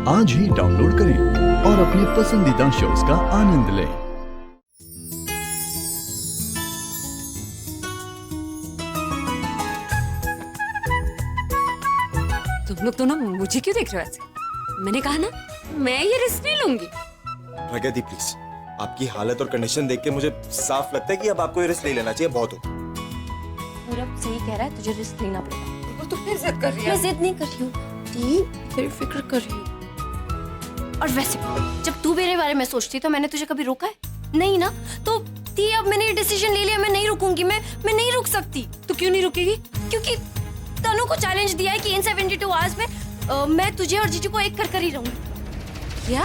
आज ही डाउनलोड करें और अपने पसंदीदा शोज का आनंद लें। तुम लोग दोनों मुझे क्यों देख रहे हो ऐसे? मैंने कहा ना, मैं ये रिस्क नहीं लूंगी। प्रगति प्लीज, आपकी हालत और कंडीशन देख के मुझे साफ लगता है कि अब आपको ये रिस्क नहीं लेना चाहिए। बहुत हो। और अब सही कह रहा है, तुझे रिस्क लेना पड़ेगा। वो तो फिर जिद कर रही है। मैं जिद नहीं कर रही हूँ दी, फिर फिक्र कर रही हूँ। और वैसे जब तू मेरे बारे में सोचती तो मैंने तुझे कभी रोका है? नहीं ना। तो दी, अब मैंने ये डिसीजन ले लिया, मैं नहीं रुकूंगी। मैं नहीं रुक सकती। तो क्यों नहीं रुकेगी? क्योंकि तनु को चैलेंज दिया है कि इन 72 आवर्स में मैं तुझे और जीजू को एक कर ही रहूंगी। क्या?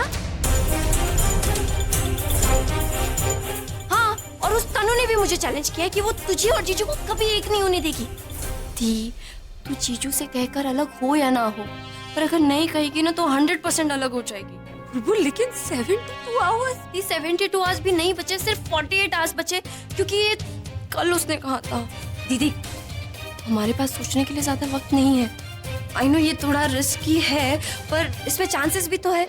हाँ, और उस तनु ने भी मुझे चैलेंज किया है कि वो तुझे और जीजू को कभी एक नहीं होने देगी। दी, तू जीजू से कहकर अलग हो या ना हो, पर अगर नहीं कहेगी ना तो 100% अलग हो जाएगी। बुलबुल, लेकिन 72 आवर्स? ये 72 आवर्स भी नहीं बचे, सिर्फ 48 आवर्स बचे, क्योंकि ये कल उसने कहा था। दीदी, हमारे पास सोचने के लिए ज्यादा वक्त नहीं है। आई नो ये थोड़ा रिस्की है, पर इसमें चांसेस भी तो है।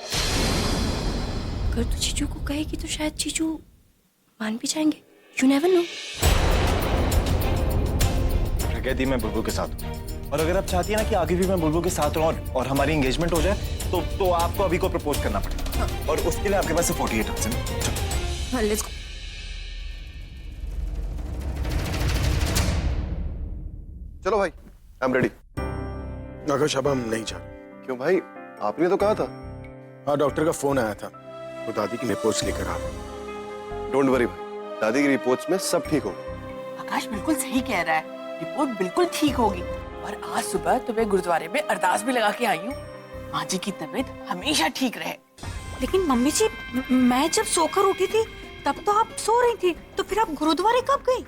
अगर तू जीजू को कहेगी तो शायद जीजू मान भी जाएंगे। You never know. प्रगति, मैं बुलबुल के साथ हूँ, और अगर आप चाहती है ना कि आगे भी मैं बुलबुल के साथ रहूं और हमारी एंगेजमेंट हो जाए तो आपको अभी को प्रपोज करना पड़ेगा। हाँ। और उसके लिए आपके पास 48 आवर्स हैं। हाँ, लेट्स गो। चलो भाई, आई एम रेडी। आकाश, अब हम नहीं जा रहे। क्यों भाई, आपने तो कहा था। हाँ, डॉक्टर का फोन आया था, वो दादी की रिपोर्ट्स लेकर आ रहे। डोंट वरी भाई, दादी की रिपोर्ट्स में सब ठीक होगा। आकाश बिल्कुल सही कह रहा है, रिपोर्ट बिल्कुल ठीक होगी। और आज सुबह तुम्हें गुरुद्वारे में अरदास भी लगा के आई हूँ, माँ जी की तबीयत हमेशा ठीक रहे। लेकिन मम्मी जी, मैं जब सोकर उठी थी तब तो आप सो रही थी, तो फिर आप गुरुद्वारे कब गई?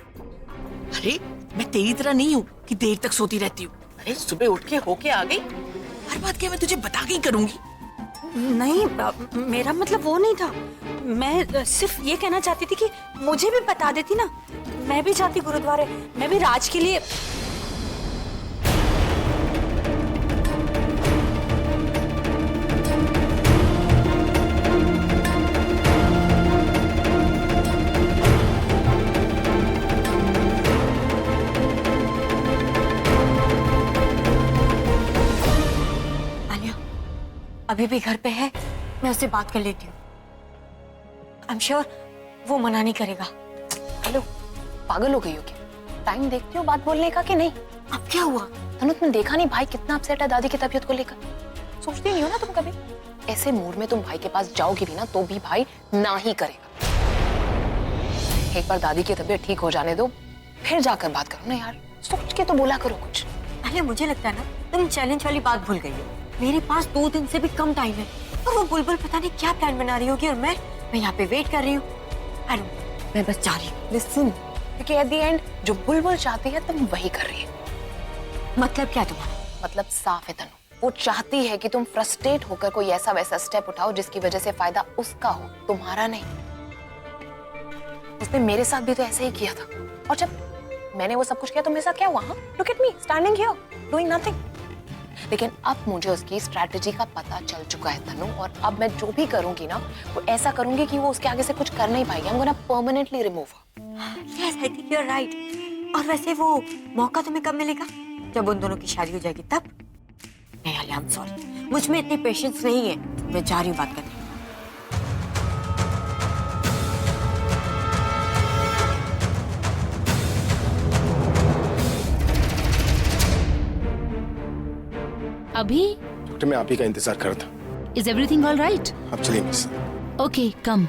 अरे मैं तेरी तरह नहीं हूँ कि देर तक सोती रहती हूँ। अरे सुबह उठ के होके आ गई। हर बात क्या मैं तुझे बता के ही करूंगी? नहीं, मेरा मतलब वो नहीं था। मैं सिर्फ ये कहना चाहती थी कि मुझे भी बता देती ना, मैं भी जाती गुरुद्वारे, मैं भी राज के लिए। अभी भी घर पे है, मैं उससे बात कर लेती हूँ। आई एम श्योर वो मना नहीं करेगा। हेलो, पागल हो गई हो क्या? टाइम देखती हो बात बोलने का कि नहीं? अब क्या हुआ? तनु, तुमने देखा नहीं भाई कितना अपसेट है दादी की तबीयत को लेकर? सोचती नहीं हो ना तुम कभी? ऐसे मूड में तुम भाई के पास जाओगी भी ना तो भी भाई ना ही करेगा। एक बार दादी की तबीयत ठीक हो जाने दो, फिर जाकर बात करो ना यार। सोच के तो बोला करो कुछ। अरे मुझे लगता है ना तुम चैलेंज वाली बात भूल गई हो। मेरे पास 2 दिन से भी कम टाइम है और वो बुलबुल पता नहीं क्या प्लान बना रही होगी और मैं यहाँ पे वेट कर रही हूँ। मैं बस जा रही हूँ। लिसन, क्योंकि एट द एंड जो बुलबुल चाहती है तुम वही कर रही है। मतलब क्या तुम्हारा? मतलब साफ है तनु, वो चाहती है कि तुम फ्रस्ट्रेट होकर कोई ऐसा वैसा स्टेप उठाओ जिसकी वजह से फायदा उसका हो, तुम्हारा नहीं। उसने मेरे साथ भी तो ऐसे ही किया था, और जब मैंने वो सब कुछ किया तो मेरे साथ क्या हुआ? Look at me standing here doing nothing. लेकिन अब मुझे उसकी स्ट्रैटेजी का पता चल चुका है तनु, और अब मैं जो भी करूंगी ना वो ऐसा करूंगी कि वो उसके आगे से कुछ कर नहीं पाएगी। I'm gonna permanently remove her. Yes, I think you're right. और वैसे वो मौका तुम्हें कब मिलेगा? जब उन दोनों की शादी हो जाएगी तब? नहीं अली, I'm sorry. मुझ में इतनी पेशेंस नहीं है। मैं जा रही हूँ बात करने। अभी डॉक्टर, मैं आप ही का इंतजार कर रहा था। Is everything all right? अब चलिए मिस। ओके, कम।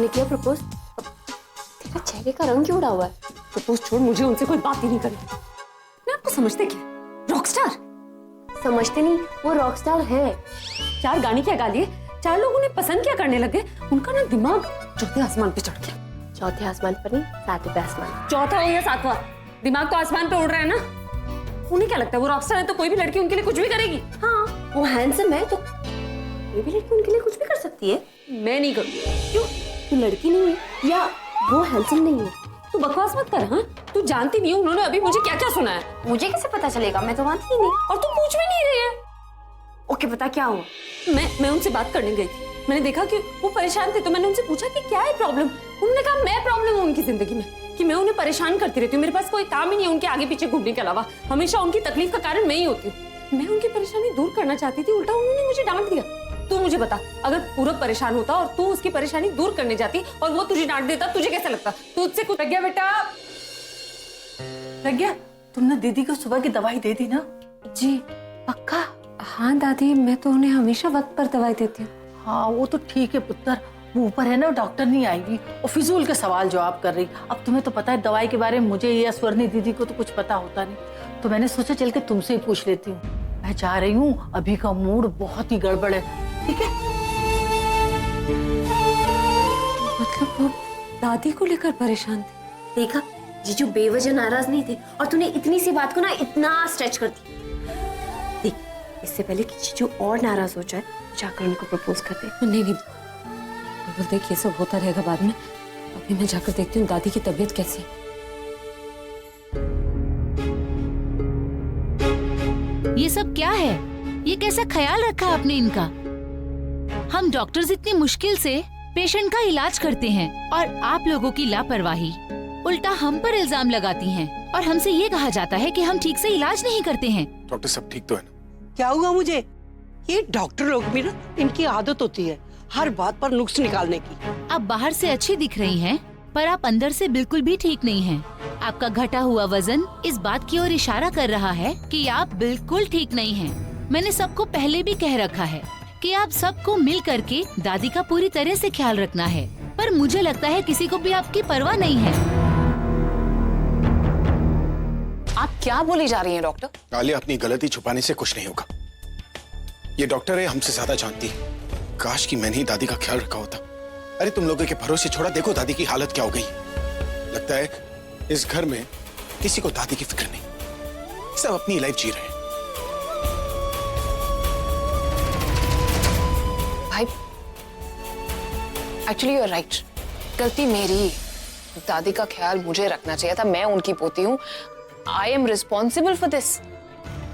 निकले प्रपोज? तेरा चेहरे का रंग क्यों उड़ा हुआ है? प्रपोज छोड़, मुझे उनसे कोई बात ही नहीं करनी। मैं आपको समझते क्या? रॉकस्टार? समझते नहीं, वो रॉकस्टार है। 4 गाने क्या गा लिए, 4 लोग उन्हें पसंद क्या करने लगे, उनका ना दिमाग चौथे आसमान पे चढ़ गया। चौथे आसमान पर नहीं, 7वें आसमान। चौथा हो या 7वां, दिमाग तो आसमान पे उड़ रहा है ना। उन्हें क्या लगता है वो रॉकस्टार है तो कोई भी लड़की उनके लिए कुछ भी करेगी? हाँ, वो हैंडसम है तो कोई भी लड़की उनके लिए कुछ भी कर सकती है। मैं नहीं करूँगी। क्यों? तू लड़की नहीं है या वो हैंडसम नहीं है? तू बकवास मत कर। हाँ, तू जानती नहीं है उन्होंने अभी मुझे क्या क्या सुनाया। मुझे कैसे पता चलेगा, मैं तो मानती ही नहीं। और तू पूछ भी नहीं रही है। ओके, बता क्या हुआ। मैं उनसे बात करने गई थी, मैंने देखा कि वो परेशान थे, तो मैंने उनसे पूछा कि क्या है प्रॉब्लम। उन्होंने कहा मैं प्रॉब्लम हूँ उनकी जिंदगी में, कि मैं उन्हें परेशान करती रहती हूँ, मेरे पास कोई काम ही नहीं है उनके आगे पीछे घूमने के अलावा, हमेशा उनकी तकलीफ का कारण मैं ही होती हूँ। मैं उनकी परेशानी दूर करना चाहती थी, उल्टा उन्होंने मुझे डांट दिया। तू मुझे बता, अगर पूरब परेशान होता और तू उसकी परेशानी दूर करने जाती और वो तुझे डांट देता, तुझे कैसा लगता? तू उससे कुछ प्रज्ञा बेटा, प्रज्ञा तुमने दीदी को सुबह की दवाई दे दी ना? जी पक्का? हाँ दादी, मैं तो उन्हें हमेशा वक्त पर दवाई देती हूँ। हाँ वो तो ठीक है पुत्र, वो ऊपर है ना, डॉक्टर नहीं आएगी और फिजूल के सवाल जवाब कर रही। अब तुम्हें तो पता है दवाई के बारे में मुझे या स्वर्णी दीदी को तो कुछ पता होता नहीं, तो मैंने सोचा चल के तुमसे ही पूछ लेती हूँ। मैं चाह रही हूँ, अभी का मूड बहुत ही गड़बड़ है, ठीक है? मतलब वो दादी को लेकर परेशान थे? देखा, जीजू बेवजह नाराज नहीं थे और तूने इतनी सी बात को ना इतना स्ट्रेच कर दी। देख, इससे पहले कि जीजू और नाराज हो जाए, जाकर उनको प्रपोज कर दे। नहीं नहीं, बिल्कुल, देख ये सब होता रहेगा बाद में। अभी मैं जाकर देखती हूँ दादी की तबीयत कैसी है। ये सब क्या है? ये कैसा ख्याल रखा आपने इनका? हम डॉक्टर्स इतनी मुश्किल से पेशेंट का इलाज करते हैं और आप लोगों की लापरवाही उल्टा हम पर इल्जाम लगाती हैं और हमसे ये कहा जाता है कि हम ठीक से इलाज नहीं करते हैं। डॉक्टर सब ठीक तो है ना? क्या हुआ मुझे? ये डॉक्टर लोग भी ना, इनकी आदत होती है हर बात पर नुक्स निकालने की। आप बाहर से अच्छी दिख रही हैं, पर आप अंदर से बिल्कुल भी ठीक नहीं हैं। आपका घटा हुआ वजन इस बात की ओर इशारा कर रहा है कि आप बिल्कुल ठीक नहीं हैं। मैंने सबको पहले भी कह रखा है कि आप सबको मिल करके दादी का पूरी तरह से ख्याल रखना है, पर मुझे लगता है किसी को भी आपकी परवाह नहीं है। आप क्या बोली जा रही हैं डॉक्टर? आलिया, अपनी गलती छुपाने से कुछ नहीं होगा। ये डॉक्टर है, हमसे ज्यादा जानती है। काश कि मैंने ही दादी का ख्याल रखा होता। अरे तुम लोगों के भरोसे छोड़ा, देखो दादी की हालत क्या हो गई। लगता है इस घर में किसी को दादी की फिक्र नहीं, सब अपनी लाइफ जी रहे हैं। भाई, एक्चुअली यू आर राइट, गलती मेरी। दादी का ख्याल मुझे रखना चाहिए था, मैं उनकी पोती हूँ। I am responsible for this.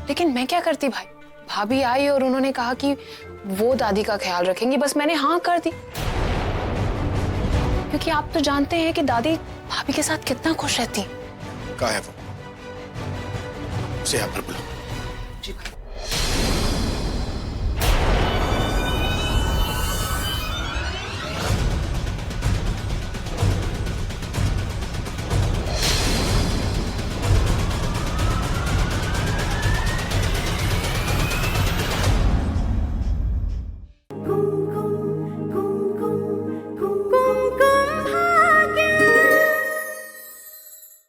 लेकिन मैं क्या करती भाई, भाभी आई और उन्होंने कहा कि वो दादी का ख्याल रखेंगी, बस मैंने हाँ कर दी। क्योंकि आप तो जानते हैं कि दादी भाभी के साथ कितना खुश रहती हैं। कहाँ है वो? उसे यहाँ पर बुलाओ। जी भाई।